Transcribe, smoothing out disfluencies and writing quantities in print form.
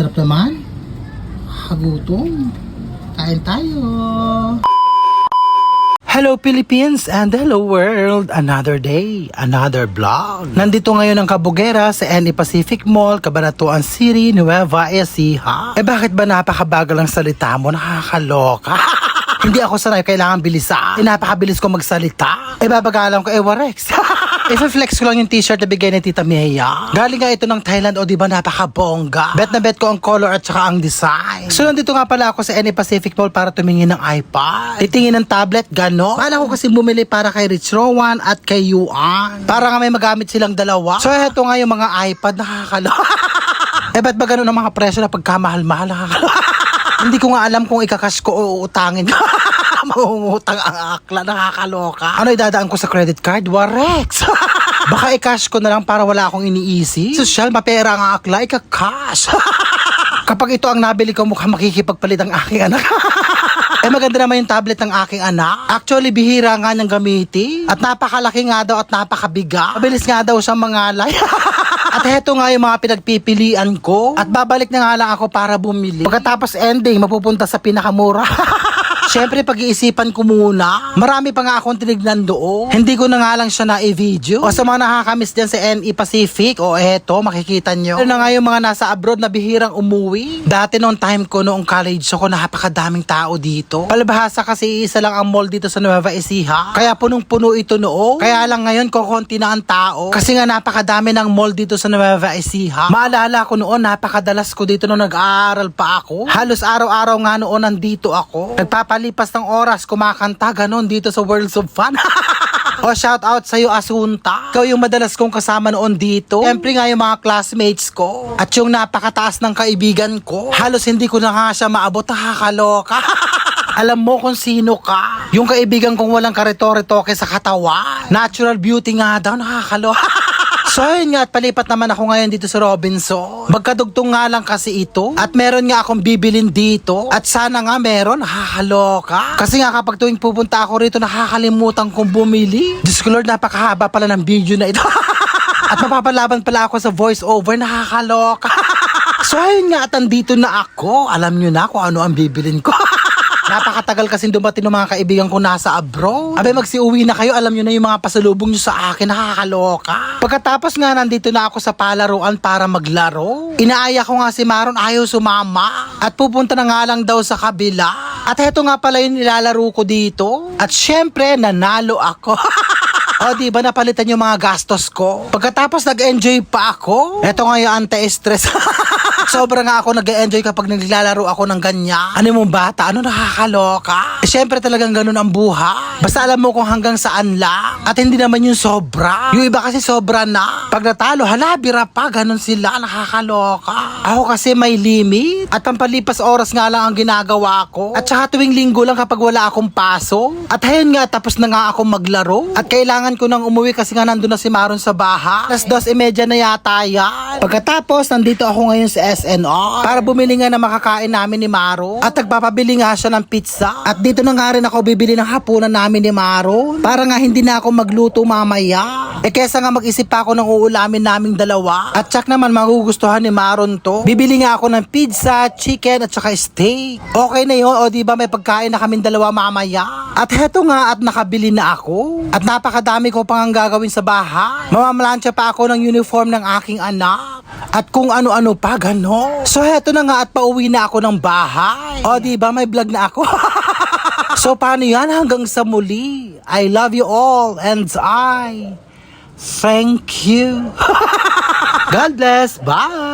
Sarap naman. Hagutom. Kain tayo. Hello Philippines and hello world! Another day, another vlog. Nandito ngayon ang Kabugera sa NE Pacific Mall, Cabanatuan City, Nueva Ecija. Bakit ba napakabagal ang salita mo? Nakakaloka. Hindi ako sanay, kailangan bilisan. Napakabilis ko magsalita. Babagalan ko, warex. I-flex ko lang yung t-shirt na bigay ni Tita Mia. Galing nga ito ng Thailand, o diba napakabongga. Bet na bet ko ang color at saka ang design. So nandito nga pala ako sa NE Pacific Mall para tumingin ng iPad. Titingin ng tablet, gano. Kala ko kasi bumili para kay Rich Rowan at kay Yuan. Para nga may magamit silang dalawa. So heto nga yung mga iPad, nakakalo. Ba't ba ganun ang mga presyo na pagkamahal-mahal, nakakalo. Hindi ko nga alam kung ikakas ko o uutangin ko. Mangungutang ang akla, nakakaloka. Ano idadaan ko sa credit card? Warex! Baka i-cash ko na lang para wala akong iniisip. Sosyal, mapera ang akla, ika-cash. Kapag ito ang nabili ko, mukhang makikipagpalit ang aking anak. Maganda naman yung tablet ng aking anak. Actually, bihira nga niyang gamitin. At napakalaki nga daw at napakabiga. Mabilis nga daw siyang mangalay. At heto nga yung mga pinagpipilian ko. At babalik na nga lang ako para bumili. Pagkatapos ending, mapupunta sa pinakamura. Siyempre, pag-iisipan ko muna. Marami pa nga akong tinignan doon. Hindi ko na nga lang siya na-i-video. O sa mga nakakamiss dyan sa NE Pacific, o eto, makikita nyo. Ano na nga yung mga nasa abroad na bihirang umuwi. Dati noong time ko, noong college ako, napakadaming tao dito. Palibhasa kasi isa lang ang mall dito sa Nueva Ecija. Kaya punong-puno ito noon. Kaya lang ngayon, kukunti na ang tao. Kasi nga napakadami ng mall dito sa Nueva Ecija. Maalala ko noon, napakadalas ko dito nung nag-aaral pa ako. Halos araw-araw nga noon nandito ako. Lipas ng oras, kumakanta, ganon dito sa Worlds of Fun. O shout out sa'yo, Asunta. Ikaw yung madalas kong kasama noon dito. Siyempre nga yung mga classmates ko. At yung napakataas ng kaibigan ko. Halos hindi ko na nga siya maabot, nakakaloka. Alam mo kung sino ka. Yung kaibigan kong walang kareto-retoke sa katawan. Natural beauty nga daw, nakakaloka. So yun nga, at palipat naman ako ngayon dito sa Robinson. Magkadugtong nga lang kasi ito. At meron nga akong bibilin dito. At sana nga meron, nakakaloka. Kasi nga kapag tuwing pupunta ako rito, nakakalimutan kong bumili. Diyos ko Lord, napakahaba pala ng video na ito. At mapapalaban pala ako sa voice over, nakakaloka. So yun nga, at andito na ako. Alam nyo na kung ano ang bibilin ko. Napakatagal kasi dumating ng mga kaibigan ko nasa abroad. Magsiuwi na kayo, alam nyo na yung mga pasalubong nyo sa akin, nakakaloka. Pagkatapos nga nandito na ako sa palaruan para maglaro. Inaaya ko nga si Maron, ayaw sumama. At pupunta na nga lang daw sa kabila. At heto nga pala yung nilalaro ko dito. At syempre, nanalo ako. O diba napalitan yung mga gastos ko. Pagkatapos nag-enjoy pa ako. Eto nga yung anti-stress. Sobra nga ako nag-enjoy kapag naglalaro ako ng ganyan. Ano mong bata? Ano nakakaloka? Siyempre talagang ganun ang buhay. Basta alam mo kung hanggang saan lang. At hindi naman yung sobra. Yung iba kasi sobra na. Pag natalo, halabira pa. Ganun sila. Nakakaloka. Ako kasi may limit. At pampalipas oras nga lang ang ginagawa ko. At saka tuwing linggo lang kapag wala akong pasok. At ayun nga, tapos na nga akong maglaro. At kailangan ko nang umuwi kasi nga nandun na si Maron sa bahay. 2:30 na yata yan. Pagkatapos, nandito ako ngayon sa SNR para bumili nga na makakain namin ni Maron. At nagpapabili nga siya ng pizza. At dito na nga rin ako bibili ng hapunan namin ni Maron. Para nga hindi na ako magluto mamaya. Kesa nga mag-isip pa ako ng uulamin naming dalawa. At tsak naman magugustuhan ni Maron to. Bibili nga ako ng pizza, chicken at saka steak. Okay na yun, o diba may pagkain na kaming dalawa mamaya. At heto nga, at nakabili na ako. At napakadami ko pang gagawin sa bahay. Mamamalansya pa ako ng uniform ng aking anak. At kung ano-ano pa, gano. So heto na nga, at pauwi na ako ng bahay. O diba may vlog na ako. So paano yan, hanggang sa muli. I love you all and I thank you. God bless. Bye.